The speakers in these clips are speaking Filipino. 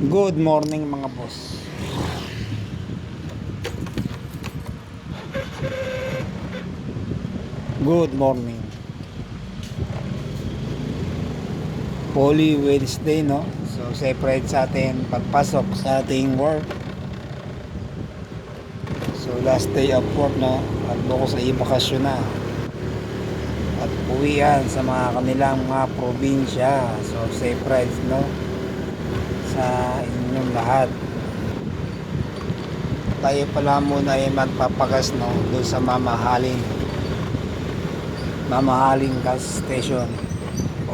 Good morning mga boss. Good morning. Holy Wednesday, no? So separate sa atin pagpasok sa ating work. So last day of work, no? At buko sa ibakasyon na. At uwian sa mga kanilang mga probinsya. So separate, no? Sa inyong lahat. Tayo pala muna ay magpapagas, no? Doon sa mamahaling gas station.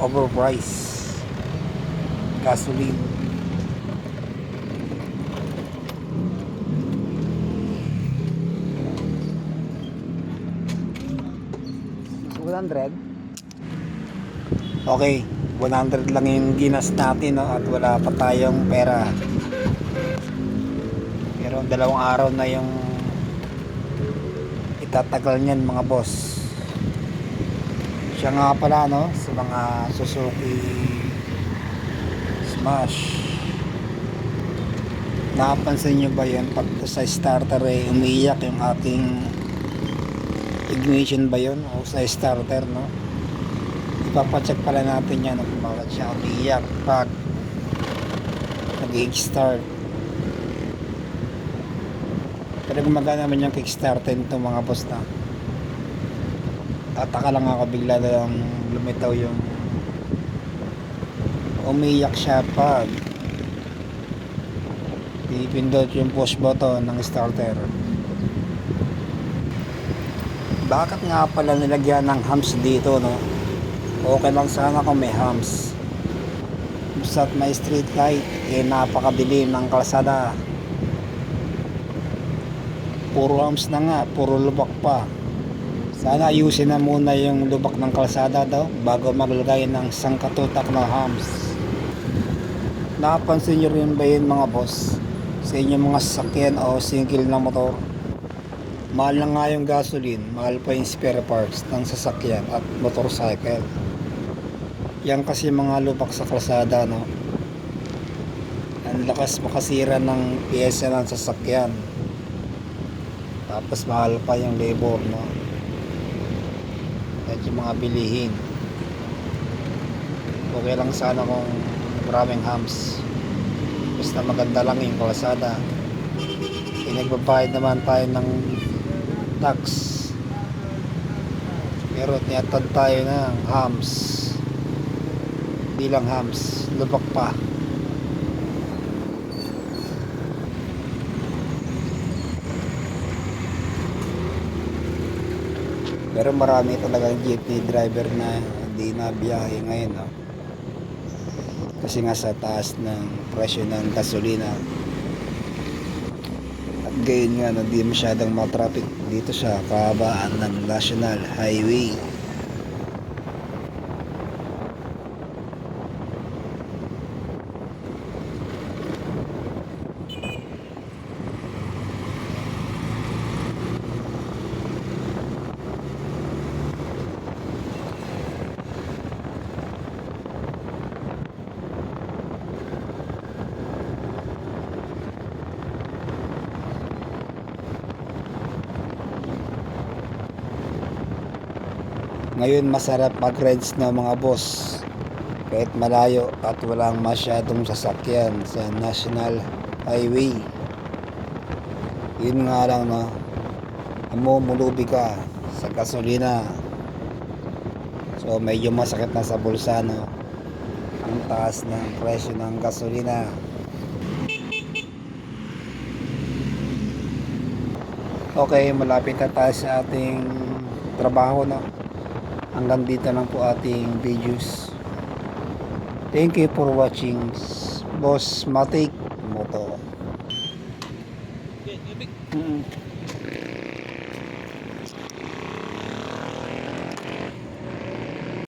Overprice gasoline. $100. Okay, 100 lang yung ginas natin, no? At wala pa tayong pera. Pero 2 araw na yung itatagal niyan mga boss. Siya nga pala, no? Sa mga Suzuki Smash, napansin nyo ba yun? Pag sa starter umiiyak yung ating ignition ba yun? O sa starter, no? Ipapacheck pala natin yan kung bakit siya umiiyak pag nag-kickstart. Pero gumagana naman yung kickstarter nito mga boss na. Tataka lang ako, bigla na lang lumitaw yung umiiyak siya pag pipindot yung push button ng starter. Bakit nga pala nilagyan ng hams dito, no? Okay lang sana kung may hams. Basta't may street light, napakadilim ng kalsada. Puro hams na nga, puro lubak pa. Sana ayusin na muna yung lubak ng kalsada daw bago maglagay ng sangkatutak na hams. Napansin nyo rin ba yun mga boss? Sa inyong mga sasakyan o single na motor, mahal na nga yung gasoline, mahal pa yung spare parts ng sasakyan at motorcycle. Yan kasi mga lubak sa kalsada, no? Ang lakas makasira ng piyesa ng sasakyan. Tapos mahal pa yung labor, no? At yung mga bilihin. Okay lang sana kung maraming hams. Basta maganda lang yung kalsada. Nagbabayad naman tayo ng tax. Pero tiyatad tayo ng hams. Hindi lang hams, lubak pa. Pero marami talagang jeepney driver na hindi na biyahe ngayon, no? Kasi nga sa taas ng presyo ng gasolina. At gayon nga, hindi masyadong matraffic dito sa kahabaan ng National Highway. Ngayon masarap mag-rides na mga boss kahit malayo at walang masyadong sasakyan sa National Highway. Yun nga lang, no? Mumulubi ka sa gasolina. So medyo masakit na sa bulsa, no? Ang taas ng presyo ng gasolina. Okay, malapit na tayo sa ating trabaho, no? Hanggang dito lang po ating videos. Thank you for watching. Boss Matic Moto.